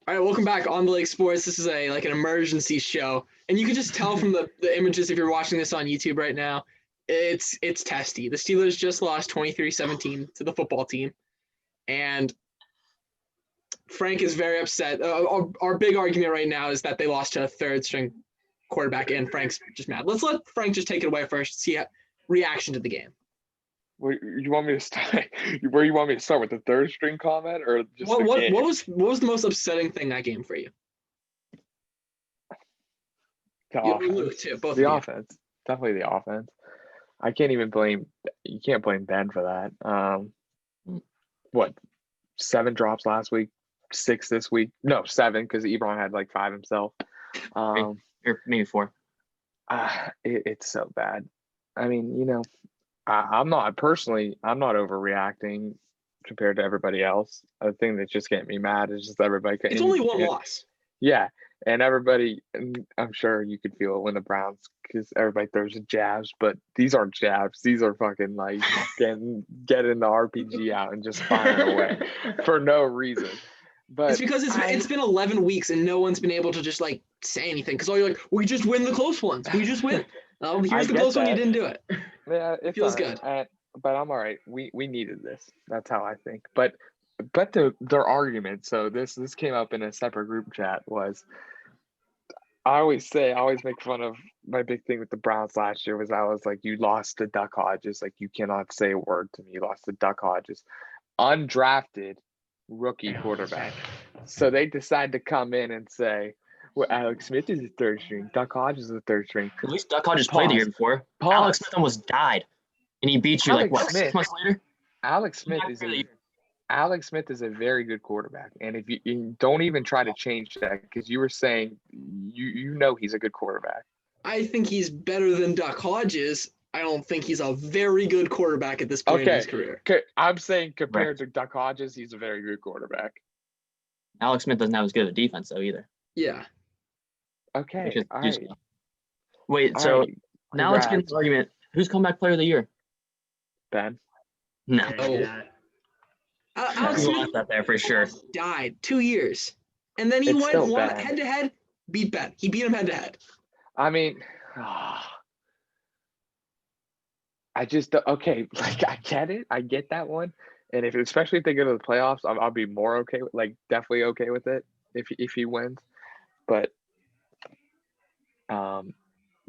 All right, welcome back on the Lake Sports. This is an emergency show, and you can just tell from the images if you're watching this on YouTube right now. It's testy. The Steelers just lost 23-17 to the football team, and Frank is very upset. Our big argument right now is that they lost to a third string quarterback, and Frank's just mad. Let's let Frank just take it away first. See reaction to the game. Where you want me to start? Where you want me to start with the third string comment or just What game? was the most upsetting thing that game for you? The offense. Too, both the offense. Definitely the offense. I can't even blame. You can't blame Ben for that. What? 7 drops last week, 6 this week. No, 7 because Ebron had like 5 himself. Or maybe 4. It's so bad. I mean, I'm not overreacting compared to everybody else. The thing that's just getting me mad is just everybody. It's only one loss. Yeah, and everybody, and I'm sure you could feel it when the Browns, because everybody throws jabs, but these aren't jabs. These are fucking like getting the RPG out and just firing away for no reason. But it's because it's been 11 weeks and no one's been able to just like say anything because all you're like, we just win the close ones. We just win. Here's the close one. You didn't do it. Yeah, it feels good. But I'm all right. We needed this. That's how I think. But their argument. So this came up in a separate group chat. Was I always make fun of my big thing with the Browns last year was I was like, you lost to Duck Hodges. Like, you cannot say a word to me. You lost to Duck Hodges, undrafted rookie quarterback. So they decide to come in and say, well, Alex Smith is a third string. Duck Hodges is a third string. At least Duck Hodges played the year before. Alex Smith almost died, and he beat you 6 months later. Alex Smith is a very good quarterback, and if you don't even try to change that, because you were saying he's a good quarterback. I think he's better than Duck Hodges. I don't think he's a very good quarterback at this point in his career. Okay, I'm saying compared to Duck Hodges, he's a very good quarterback. Alex Smith doesn't have as good of a defense though either. Yeah. Okay. All right. Wait, so now let's get into the argument. Who's comeback player of the year? Ben. No. Alex Smith that there for sure. Died 2 years, and then he won head to head. Beat Ben. He beat him head to head. I mean, I just okay. Like, I get it. I get that one. And especially if they go to the playoffs, I'll be more okay with, definitely okay with it if he wins. But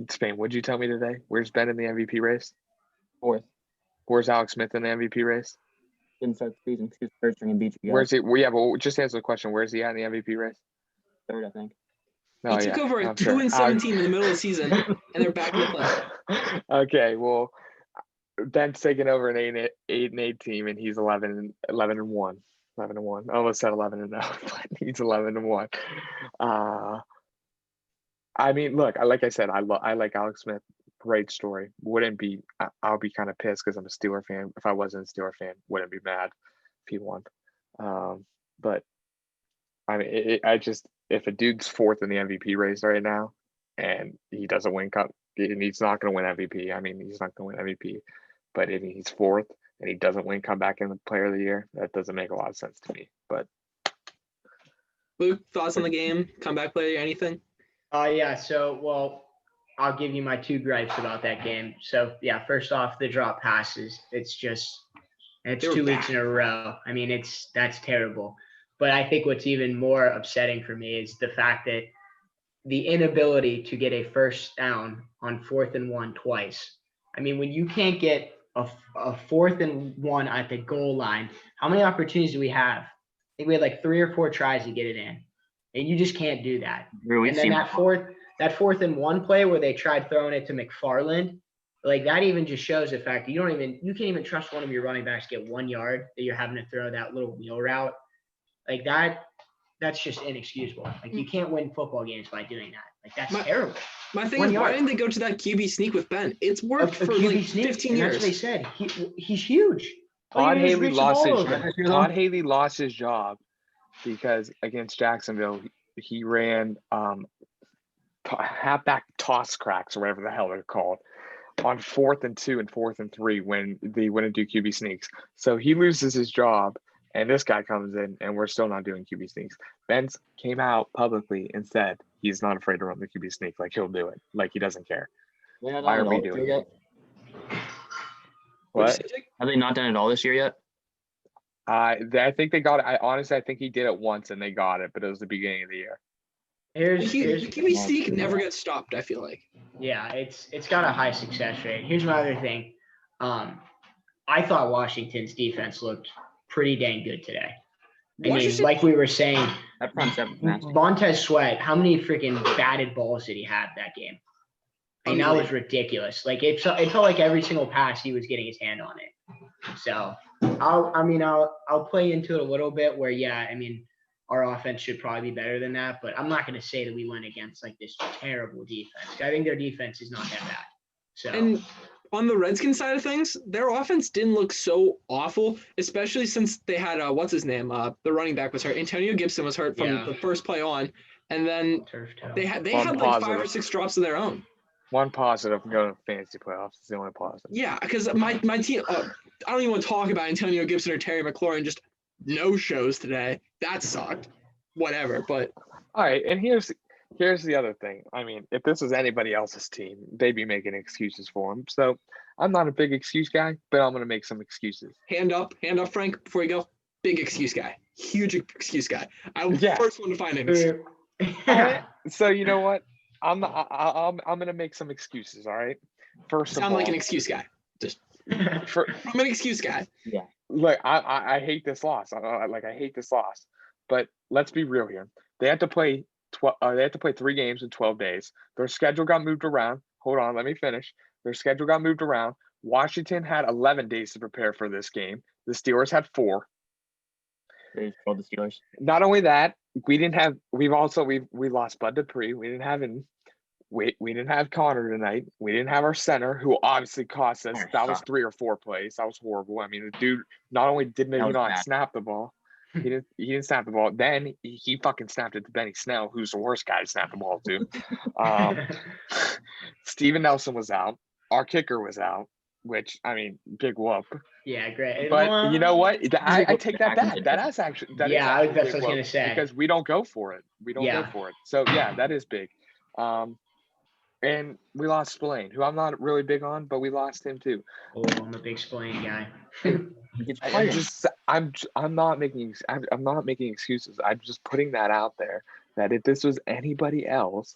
Spain, what'd you tell me today? Where's Ben in the MVP race? 4th. Where's Alex Smith in the MVP race? Didn't start the season. He was third string and beat you guys. Where's he? Well, yeah, but just answer the question. Where's he at in the MVP race? 3rd, I think. He took over a 2-17 in the middle of the season, and they're back in the playoffs. Okay, well, Ben's taking over an 8-8 team, and he's 11-1. 11-1. I almost said 11-0, but he's 11-1. I mean, look, like I said, I like Alex Smith. Great story. I'll be kind of pissed because I'm a Steeler fan. If I wasn't a Steeler fan, wouldn't be mad if he won. But I mean, if a dude's 4th in the MVP race right now, and he doesn't win and he's not going to win MVP. I mean, he's not going to win MVP. But if he's 4th and he doesn't win comeback in the player of the year, that doesn't make a lot of sense to me. But Luke, thoughts on the game? Comeback player, anything? Yeah. So, well, I'll give you my 2 gripes about that game. So, yeah, first off, the drop passes. It's 2 weeks in a row. I mean, that's terrible. But I think what's even more upsetting for me is the fact that the inability to get a first down on 4th and 1 twice. I mean, when you can't get a 4th and 1 at the goal line, how many opportunities do we have? I think we had 3 or 4 tries to get it in, and you just can't do that. Really? And then that 4th and 1 play where they tried throwing it to McFarland, that even just shows the fact that you can't even trust one of your running backs to get 1 yard, that you're having to throw that little wheel route. That's just inexcusable. You can't win football games by doing that. That's terrible. My thing is, why didn't they go to that QB sneak with Ben? It's worked for 15 years. That's what they said. He's huge. Todd Haley lost his job because against Jacksonville, he ran halfback toss cracks or whatever the hell they're called on 4th and 2 and 4th and 3 when they wouldn't do QB sneaks. So he loses his job, And this guy comes in, and we're still not doing QB sneaks. Benz came out publicly and said he's not afraid to run the QB sneak. Like, he'll do it. Like, he doesn't care. Why are we doing it? What? Have they not done it all this year yet? I think they got it. I think he did it once and they got it, but it was the beginning of the year. The QB sneak never gets stopped, I feel like. Yeah, it's got a high success rate. Here's my other thing. I thought Washington's defense looked pretty dang good today. I mean, like we were saying, Montez Sweat, how many freaking batted balls did he have that game? I mean, that was ridiculous. Like it felt like every single pass he was getting his hand on it. So I'll play into it a little bit where, yeah, I mean, our offense should probably be better than that, but I'm not going to say that we went against like this terrible defense. I think their defense is not that bad. So. And on the Redskins side of things, their offense didn't look so awful, especially since they had what's his name? The running back was hurt. Antonio Gibson was hurt from the first play on, and then they had like 5 or 6 drops of their own. One positive from going to fantasy playoffs. It's the only positive. Yeah, because my team, I don't even want to talk about Antonio Gibson or Terry McLaurin, just no shows today. That sucked. Whatever, but. All right, and here's the other thing. I mean, if this was anybody else's team, they'd be making excuses for him. So I'm not a big excuse guy, but I'm going to make some excuses. Hand up, Frank, before you go. Big excuse guy. Huge excuse guy. I'm the first one to find him. So you know what? I'm gonna make some excuses. All right. First of all, sound like an excuse guy. Just I'm an excuse guy. Yeah. Look, I hate this loss. I hate this loss. But let's be real here. They had to play 3 games in 12 days. Their schedule got moved around. Hold on, let me finish. Their schedule got moved around. Washington had 11 days to prepare for this game. The Steelers had 4. They told the Steelers. Not only that, we lost Bud Dupree. We didn't have Connor tonight. We didn't have our center, who obviously cost us. That was 3 or 4 plays. That was horrible. I mean, the dude not only didn't he not snap the ball, he didn't snap the ball. Then he fucking snapped it to Benny Snell, who's the worst guy to snap the ball to. Steven Nelson was out. Our kicker was out, which, I mean, big whoop. Yeah, great. But you know what? I take that back. That's what I was going to say. Because we don't go for it. Go for it. So, yeah, that is big. And we lost Spillane, who I'm not really big on, but we lost him too. Oh, I'm a big Spillane guy. I'm not making excuses. I'm just putting that out there that if this was anybody else,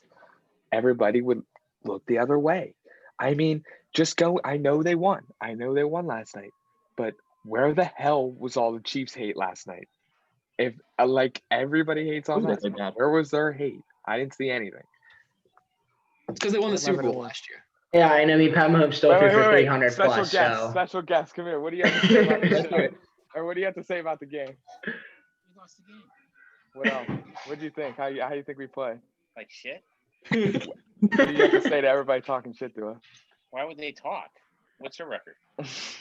everybody would look the other way. I mean, just go. I know they won last night, but where the hell was all the Chiefs hate last night? If like everybody hates on us, where was their hate? I didn't see anything. It's because they won the Super Bowl last year. Yeah, and I mean, Pat Mahomes still threw for 300 plus. Special guest, come here. What do you have to say about the game? Or what do you have to say about the game? We lost the game. What else? What do you think? How you think we play? Like shit? What do you have to say to everybody talking shit to us? Why would they talk? What's your record? What's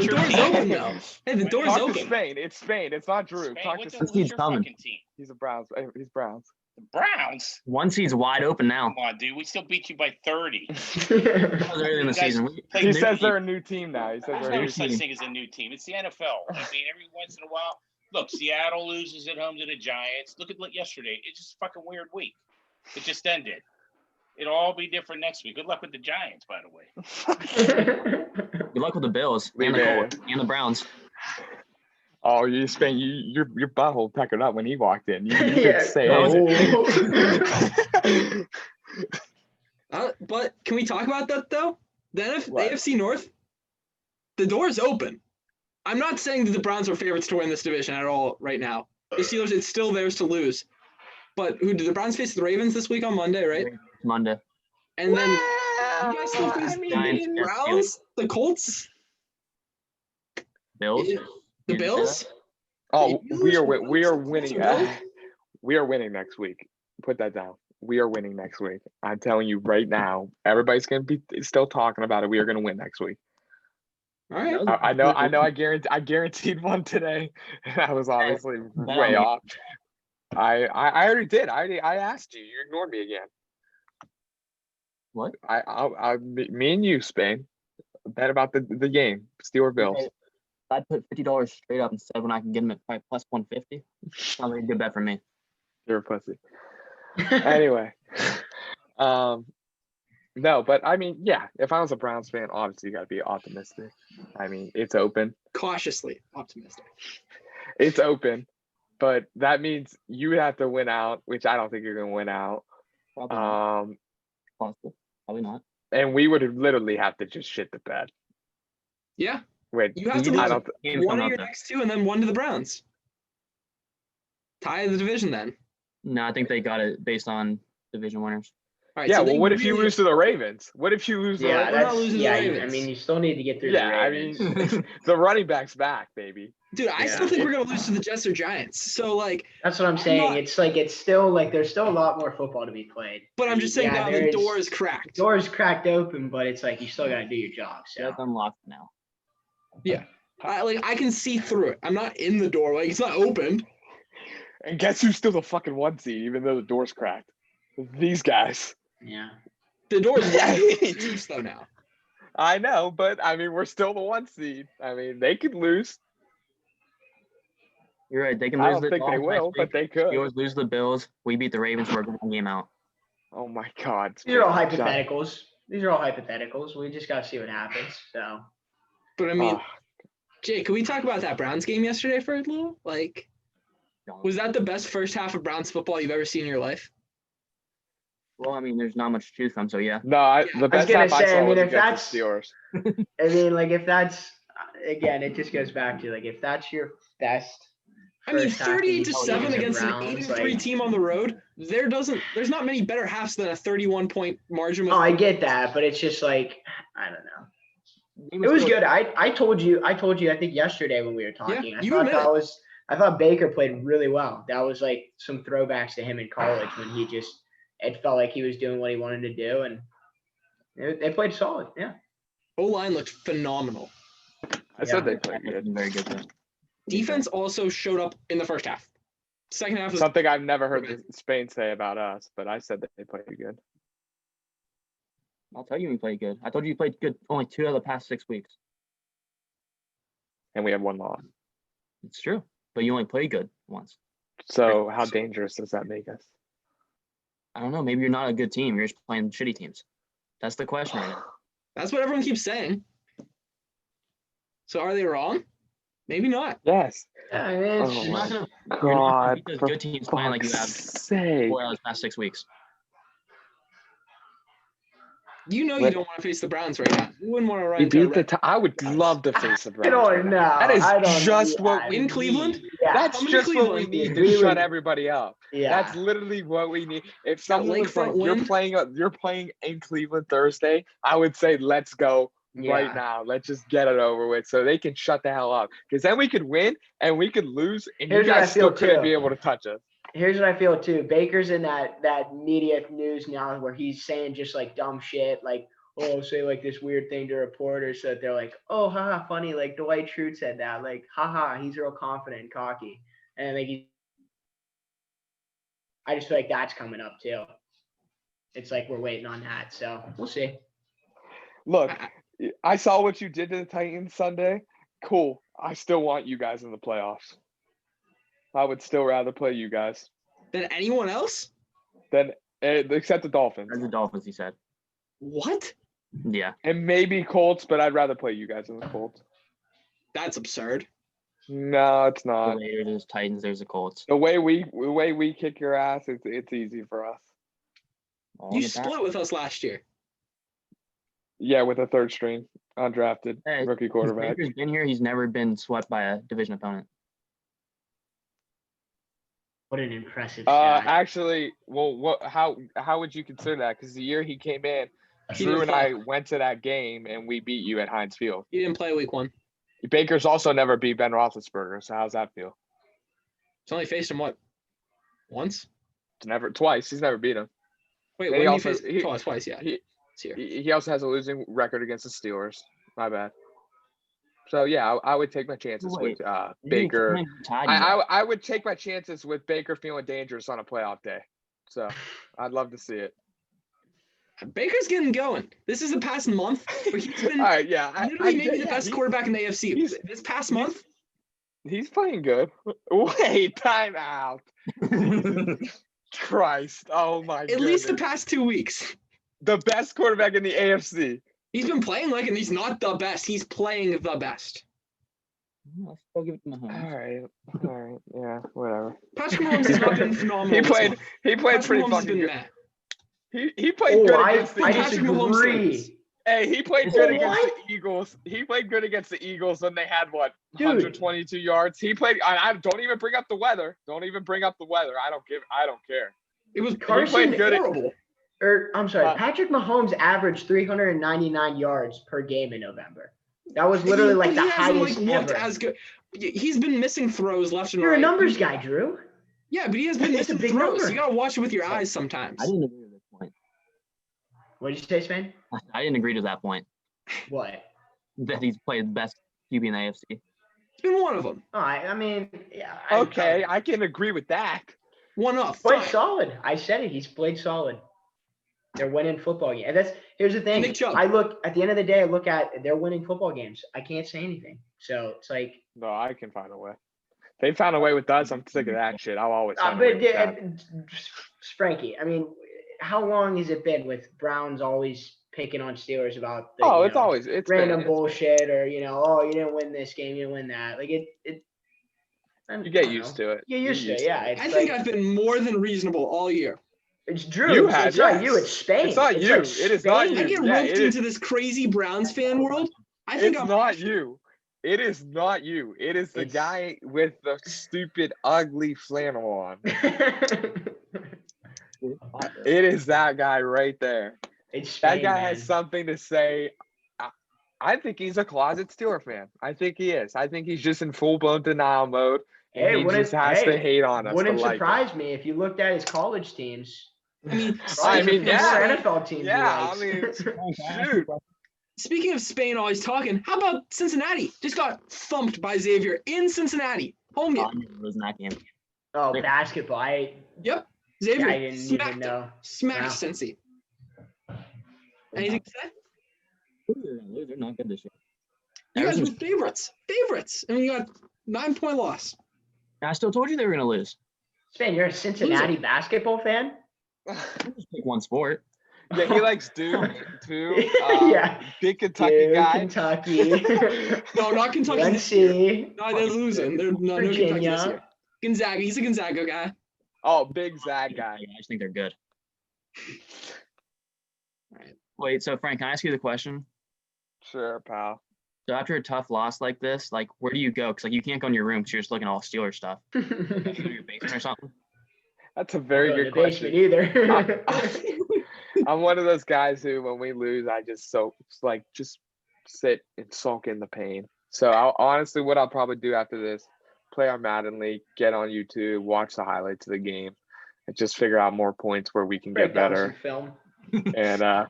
your open now? Hey, the door's talk open. To Spain. It's Spain. It's not Drew. Spain? Talk What's to your fucking team? He's a Browns. He's Browns. The Browns? One seat's wide open now. Come on, dude. We still beat you by 30. Early in the season. He says they're a new team now. He says There's no such thing as a new team. It's the NFL. I mean, every once in a while, look, Seattle loses at home to the Giants. Look at yesterday. It's just a fucking weird week. It just ended. It'll all be different next week. Good luck with the Giants, by the way. Good luck with the Bills and the Browns. Oh, you Spain! Your butthole puckered up when he walked in. You could say it. But can we talk about that though? The AFC North, the door is open. I'm not saying that the Browns are favorites to win this division at all right now. The Steelers, it's still theirs to lose. But who did the Browns face the Ravens this week on Monday, right? Monday. And then you guys still face the Browns, the Colts, Bills. The Bills? Oh, we are winning. We are winning next week. Put that down. We are winning next week. I'm telling you right now. Everybody's gonna be still talking about it. We are gonna win next week. All right. I know. I guaranteed one today. I was obviously way off. I already did. I asked you. You ignored me again. What? Me and you, Spain. Bet about the game. Steelers Bills. I'd put $50 straight up instead when I can get him at probably plus 150. Sounds like a good bet for me. You're a pussy. Anyway, no, but I mean, yeah, if I was a Browns fan, obviously you got to be optimistic. I mean, it's open. Cautiously optimistic. It's open, but that means you have to win out, which I don't think you're going to win out. Probably not. Possible. Probably not. And we would literally have to just shit the bed. Yeah. Wait, You have to lose one of your next two and then one to the Browns. Tie the division then. No, I think they got it based on division winners. All right, yeah, so well, what if you lose to the Ravens? What if you lose to the Yeah, Ravens? We're not losing to the I Ravens. mean, you still need to get through Yeah, the I Ravens. mean, the running back's back, baby. Dude, I still think we're going to lose to the Jets or Giants. So, like. That's what I'm saying. It's like, it's still like, there's still a lot more football to be played. But I'm just saying now the door is cracked. The door is cracked open, but it's like, you still got to do your job. So. That's unlocked now. Yeah. I can see through it. I'm not in the door. Like, it's not opened. And guess who's still the fucking 1 seed, even though the door's cracked? These guys. Yeah. The door's loose though now. I know, but I mean, we're still the 1 seed. I mean, they could lose. You're right. They can I lose. don't think they will, but they could. Steelers lose the Bills. We beat the Ravens. We're one game out. Oh my God. These are all hypotheticals. We just got to see what happens. So. But I mean, Jay, can we talk about that Browns game yesterday for a little? Like, was that the best first half of Browns football you've ever seen in your life? Well, I mean, there's not much to choose from, so yeah. No, the best half I saw was against the Steelers. I mean, like, if that's, again, it just goes back to, like, if that's your best. I mean, 38-7 against an 8-3 team on the road. There's not many better halves than a 31-point margin. I get that, but it's just like, I don't know. It was good. I told you, I think yesterday when we were talking, I thought Baker played really well. That was like some throwbacks to him in college when it felt like he was doing what he wanted to do, and they played solid. Yeah. O-line looked phenomenal. I said they played good. Very good. Defense also showed up in the first half. Second half was something I've never heard Spain say about us, but I said that they played good. I'll tell you we played good. I told you played good only 2 out of the past 6 weeks. And we have 1 loss. It's true, but you only played good once. So how dangerous does that make us? I don't know. Maybe you're not a good team. You're just playing shitty teams. That's the question right now. That's what everyone keeps saying. So are they wrong? Maybe not. Yes. Yeah, I mean, You're not gonna beat those good teams playing like you have 4 out of the past 6 weeks. You know you don't want to face the Browns right now. You wouldn't want to run into I would love to face the Browns. That is just what in Cleveland. Yeah. That's just what we need to shut everybody up. Yeah. That's literally what we need. If someone was like, you're playing in Cleveland Thursday, I would say let's go right now. Let's just get it over with so they can shut the hell up. Because then we could win and we could lose and you guys still couldn't be able to touch us. Here's what I feel too. Baker's in that media news now where he's saying just like dumb shit, like, oh, say like this weird thing to reporters so that they're like, oh, haha, funny. Like Dwight Schrute said that, like, haha, he's real confident and cocky. And like, I just feel like that's coming up too. It's like we're waiting on that. So we'll see. Look, I saw what you did to the Titans Sunday. Cool. I still want you guys in the playoffs. I would still rather play you guys than anyone else. Except the Dolphins. As the Dolphins, he said. What? Yeah. And maybe Colts, but I'd rather play you guys than the Colts. That's absurd. No, it's not. There's Titans. There's the Colts. The way we kick your ass, it's easy for us. You split with us last year. Yeah, with a 3rd string, undrafted rookie quarterback. Baker's been here. He's never been swept by a division opponent. What an impressive stat. Actually, well, how would you consider that? Because the year he came in, Drew and I went to that game and we beat you at Heinz Field. He didn't play week 1. Baker's also never beat Ben Roethlisberger. So how's that feel? He's only faced him what? Once? Twice. He's never beat him. Wait, when he faced twice? Yeah. He also has a losing record against the Steelers. My bad. So yeah, I would take my chances with Baker. I would take my chances with Baker feeling dangerous on a playoff day. So I'd love to see it. Baker's getting going. This is the past month where he's been All right, yeah. literally maybe the best quarterback in the AFC. This past month, he's playing good. Wait, time out. Christ. Oh my god. at least the past 2 weeks. The best quarterback in the AFC. He's been playing like, and he's not the best. He's playing the best. I'll still give it to Mahomes. All right. Yeah, whatever. Patrick Mahomes has not been phenomenal. He this played month. pretty Patrick Mahomes has fucking been good. meh. He played good against the I Patrick Mahomes disagree. Hey, he played good against What? the Eagles. He played good against the Eagles when they had what, Dude. 122 yards. He played. I don't even bring up the weather. Don't even bring up the weather. I don't care. It was Carson played good. horrible. I'm sorry, Patrick Mahomes averaged 399 yards per game in November. That was literally like the He hasn't, highest looked ever. as good. He's been missing throws left and You're right. a numbers guy, Drew. Yeah, but he has been It's a missing big throws. number. You gotta watch it with your eyes sometimes. I didn't agree with this point. What did you say, Sven? I didn't agree to that point. What? That he's played the best QB in the AFC. It's been one of them. Oh, I mean, yeah. Okay, I can agree with that. One up. Played Fine. solid. I said it. He's played solid. They're winning football games. And here's the thing. Nick Chubb. I look at the end of the day. I look at they're winning football games. I can't say anything. So it's like. No, I can find a way. They found a way with us. I'm sick of that shit. I'll always find a way But with that. Frankie, I mean, how long has it been with Browns always picking on Steelers about the, Oh, it's random been- bullshit or oh, you didn't win this game, you didn't win that. Like it. You get used to it. Get used to it. Yeah, it's I like, think I've been more than reasonable all year. it's Drew. You have, it's not yes. you. It's Spain. It's not you. like It is not Spain. I you. get Yeah, roped it is. into this crazy Browns fan world. I think It's I'm not you. It is not you. It is the It's- guy with the stupid, ugly flannel on. It is that guy right there. It's Spain, That guy man. has something to say. I think he's a closet Steeler fan. I think he is. I think he's just in full-blown denial mode. And Hey, he wouldn't- just has to hey, hate on us. Wouldn't to like surprise me if you looked at his college teams. I mean, I mean, More yeah. NFL teams. he Yeah, I likes. mean, shoot. speaking of Spain always talking, how about Cincinnati? Just got thumped by Xavier in Cincinnati. Home game. I didn't lose in that game. Oh, basketball. Yep. Xavier I didn't even smacked know. Smacked Wow. Cincy. Anything to say? They're not good this year. You guys were Everything's- favorites. Favorites. And you got 9-point loss. I still told you they were going to lose. Spain, you're a Cincinnati basketball fan? Just pick one sport. Yeah, he likes Duke too. Yeah. Big Kentucky Dude, guy. Kentucky. No, not Kentucky this year. UNC. No, they're losing. They're no Kentucky this Virginia. year. Gonzaga. He's a Gonzaga guy. Oh, big Zag guy. I just think they're good. Right. Wait, so Frank, can I ask you the question? Sure, pal. So after a tough loss like this, like where do you go? Because like you can't go in your room because you're just looking at all Steelers stuff. You go to your basement or something. That's a very Go to good the basement question. either. I'm one of those guys who, when we lose, I just just sit and sulk in the pain. So honestly, what I'll probably do after this, play our Madden League, get on YouTube, watch the highlights of the game, and just figure out more points where we can Break get down better some film. and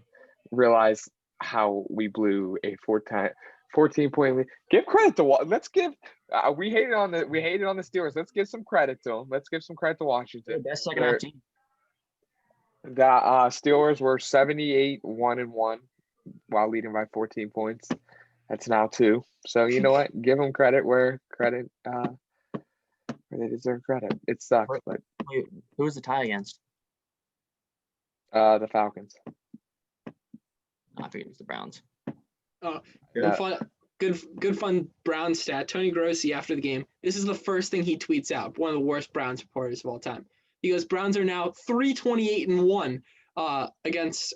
realize how we blew a 14-point lead. Give credit to let's give. We hated on the Steelers. Let's give some credit to them. Let's give some credit to Washington. Best second half team. The Steelers were 78-1-1 while leading by 14 points. That's now 2. So you know what? Give them credit where they deserve credit. It sucks, but Wait, who was the tie against? the Falcons. I figured it was the Browns. Oh, Yeah. good fun Browns stat. Tony Grossi after the game. This is the first thing he tweets out. One of the worst Browns reporters of all time. He goes, Browns are now 328-1 against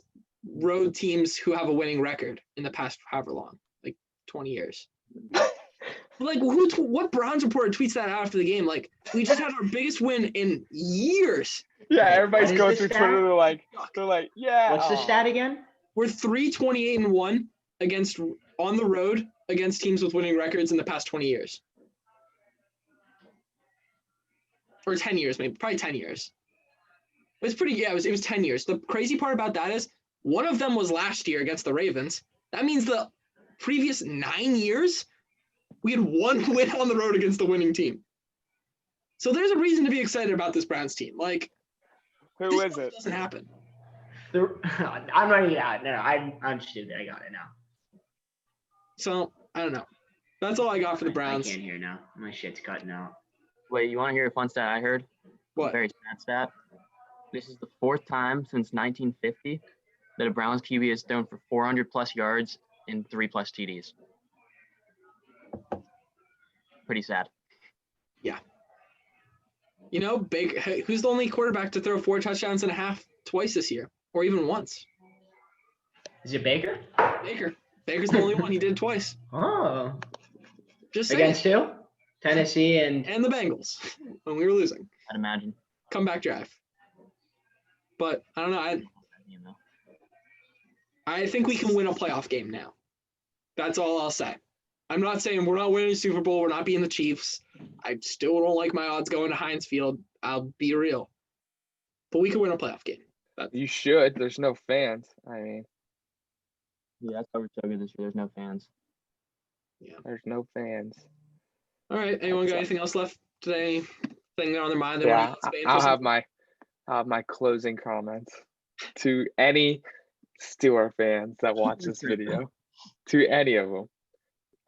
road teams who have a winning record in the past however long, like 20 years. Like what Browns reporter tweets that out after the game? Like, we just had our biggest win in years. Yeah, everybody's What is going the through stat? Twitter. They're like, yeah. What's the stat again? We're 328-1 on the road against teams with winning records in the past 20 years. Or 10 years, maybe, probably 10 years. It was pretty, yeah, it was 10 years. The crazy part about that is one of them was last year against the Ravens. That means the previous 9 years, we had one win on the road against the winning team. So there's a reason to be excited about this Browns team. Like, Who this is stuff it? doesn't happen. I'm not even out. No, I'm stupid. I got it now. So I don't know. That's all I got for the Browns. I can't hear now. My shit's cutting out. Wait, you want to hear a fun stat I heard? What? Very sad stat. This is the 4th time since 1950 that a Browns QB has thrown for 400 plus yards and 3 plus TDs. Pretty sad. Yeah. You know, who's the only quarterback to throw 4 touchdowns and a half twice this year, or even once? Is it Baker? Baker. Baker's the only one. He did it twice. Oh. Just saying. Against who? Tennessee and the Bengals when we were losing. I'd imagine. Comeback drive. But I don't know. I think we can win a playoff game now. That's all I'll say. I'm not saying we're not winning a Super Bowl. We're not being the Chiefs. I still don't like my odds going to Heinz Field. I'll be real. But we can win a playoff game. You should. There's no fans. I mean, Yeah, that's why we're so good this year. There's no fans. Yeah. there's no fans. All right. Anyone got anything else left today? Thing on their mind? Yeah, I'll have my closing comments to any Steeler fans that watch this video. To any of them.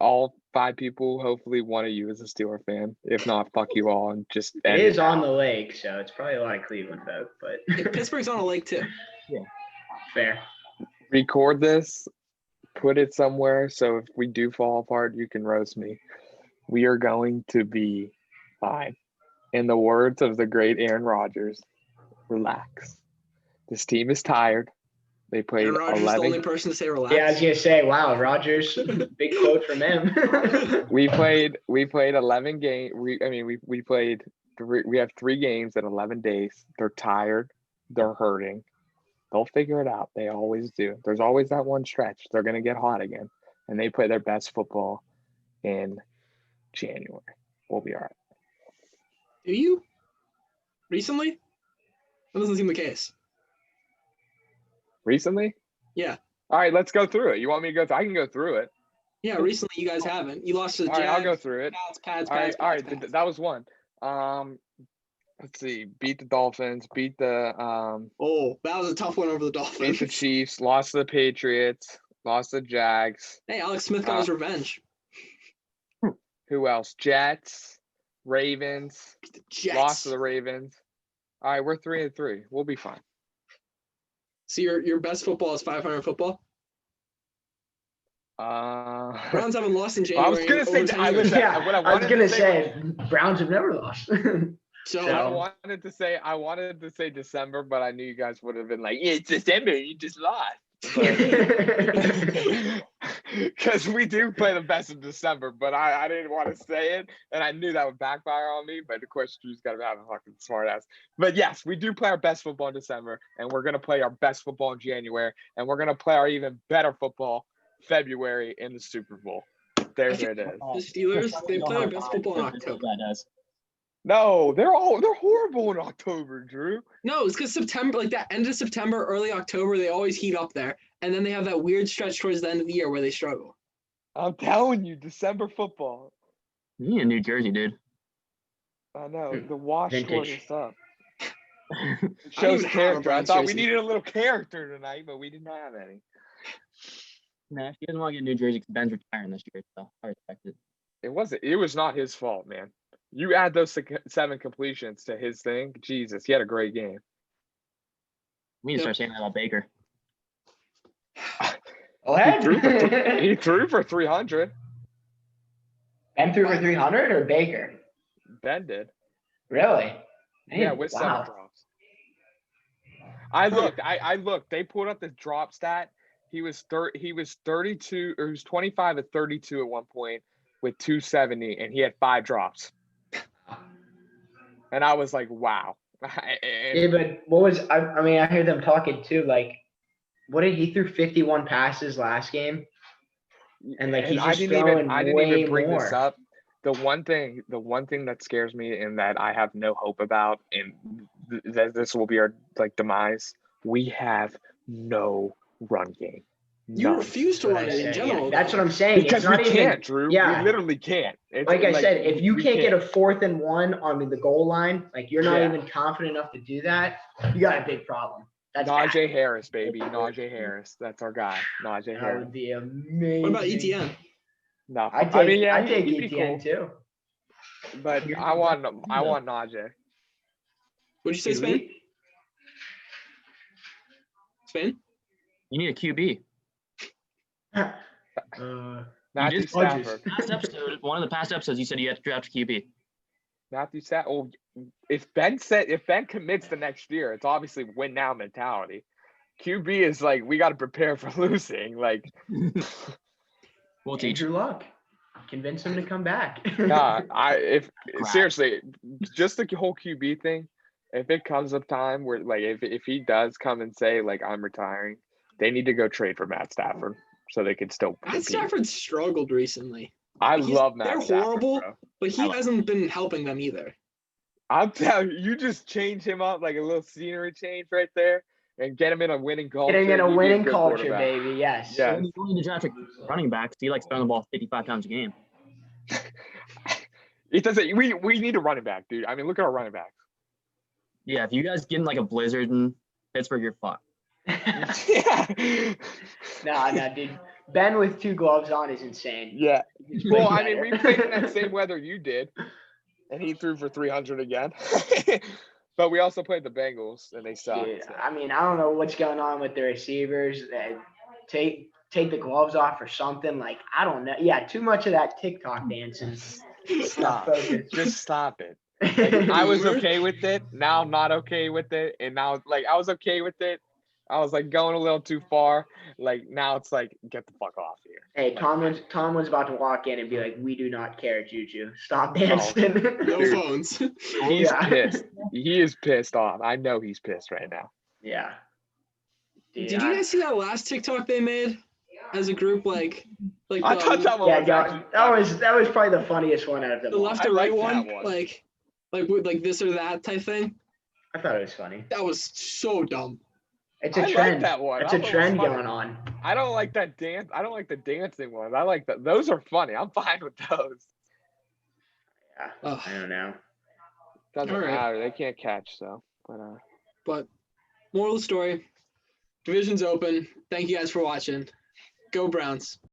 All 5 people, hopefully one of you is a Steeler fan. If not, fuck you all and just it is on the lake, so it's probably a lot of Cleveland folk, but Pittsburgh's on a lake too. fair. record this, put it somewhere so if we do fall apart, you can roast me. We are going to be fine. In the words of the great Aaron Rodgers, relax. This team is tired. They played Aaron Rodgers 11. is the only person to say relax. Yeah, I was gonna say, wow, Rodgers, big quote from him. We played 11 games. We played we have 3 games in 11 days. They're tired. They're hurting. They'll figure it out. They always do. There's always that one stretch. They're going to get hot again. And they play their best football in January. We'll be all right. Do you? Recently? That doesn't seem the case. Recently? Yeah. All right, let's go through it. You want me to go through? I can go through it. Yeah, recently you guys haven't. You lost to the All right, I'll Jags. go through it. Pads. All right, that was one. Let's see. Beat the Dolphins. Beat the Oh, that was a tough one over the beat Dolphins. the Chiefs. Lost to the Patriots. Lost to the Jags. Hey, Alex Smith got his revenge. Who else? Jets. Ravens. The Jets. Lost to the Ravens. All right, we're 3-3. We'll be fine. So your best football is 500 football? Browns haven't lost in January. I was gonna say over that- 10 I years. was- Yeah, what I I was wanted gonna to say say, Browns have never lost. So I wanted to say December, but I knew you guys would have been like, yeah, it's December, you just lost. Because we do play the best of December, but I didn't want to say it, and I knew that would backfire on me. But of course, Drew's got to have a fucking smart ass. But yes, we do play our best football in December, and we're gonna play our best football in January, and we're gonna play our even better football February in the Super Bowl. There's it is. the Steelers, they play their best football in October. That does. No, they're horrible in October, Drew. No, it's because September, like that end of September, early October, they always heat up there. And then they have that weird stretch towards the end of the year where they struggle. I'm telling you, December football. You need a New Jersey, dude. I know the wash tore Vintage. us up. It I don't shows even have a character. I Browns thought we jersey. needed a little character tonight, but we didn't have any. Nah, if he doesn't want to get New Jersey, because Ben's retiring this year, so I respect it. It was not his fault, man. You add those 7 completions to his thing. Jesus, he had a great game. We need to start saying that about Baker. What? He threw for 300. Ben threw for 300 or Baker? Ben did. Really? Yeah, Man, with wow. 7 drops. I looked. They pulled up the drop stat. He was 32, or he was 25 at 32 at one point with 270, and he had 5 drops. And I was like, wow. Yeah, but what was I mean, I hear them talking too, like what did he threw 51 passes last game? And like he's just throwing I didn't way even bring more. this up. The one thing that scares me and that I have no hope about, and that this will be our demise, we have no run game. You None. refuse to run it in general. That's what I'm saying. Because it's not we even, can't, Drew. Yeah. We literally can't. It's like I said, if you we can't get a 4th and 1 on the goal line, like you're not Yeah. even confident enough to do that, you got a big problem. That's Najee Harris, baby. Najee Harris. That's our guy. Najee that Harris. would be amazing. What about ETN? No, I take I mean, yeah, I take he'd be ETN cool, too. but I want Najee. What'd you say, Did Spain? we- Spain? You need a QB. Matthew just- Stafford. Last episode, one of the past episodes, you said you had to draft a QB. Matthew Stafford. Oh, if Ben commits the next year, it's obviously win now mentality. QB is like we got to prepare for losing. Like, We'll teach. Andrew Luck. Convince him to come back. nah, if Crap. seriously, just the whole QB thing. If it comes up time where like if he does come and say like I'm retiring, they need to go trade for Matt Stafford so they can still Matt compete. Stafford struggled recently. I He's- love Matt they're Stafford, horrible. bro. But he I like- hasn't been helping them either. I'm telling you, you just change him up like a little scenery change right there and get him in a winning culture. Getting in a you'd be winning good culture, quarterback. baby. Yes. Yeah. When you need to draft a running back, he likes throwing the ball 55 times a game. It doesn't. We need a running back, dude. I mean, look at our running backs. Yeah, if you guys get in like a blizzard in Pittsburgh, you're fucked. Yeah. No, dude. Ben with 2 gloves on is insane. Yeah. He's Well, way I mean, we better. played in that same weather you did, and he threw for 300 again. But we also played the Bengals, and they sucked. Dude, so. I mean, I don't know what's going on with the receivers. Take the gloves off or something. Like, I don't know. Yeah, too much of that TikTok dancing. Stop. Focus. Just stop it. Like, I was okay with it. Now I'm not okay with it. And now, like, I was okay with it. I was like going a little too far. Like now it's like, get the fuck off here. Hey, Tomlin's about to walk in and be like, "We do not care, Juju. Stop dancing." No Dude. phones. He's Yeah. pissed. He is pissed off. I know he's pissed right now. Yeah. Dude, Did you guys see that last TikTok they made as a group? Like I thought that one Yeah, was no, actually that was probably the funniest one out of them. the all. left I or right like that one, one. like this or that type thing. I thought it was funny. That was so dumb. It's a I like trend. that one. It's a I thought it was trend funny. going on. I don't like that dance. I don't like the dancing ones. I like that. Those are funny. I'm fine with those. Yeah, Ugh. I don't know. Doesn't All right. matter. They can't catch, so. But moral of the story, division's open. Thank you guys for watching. Go Browns.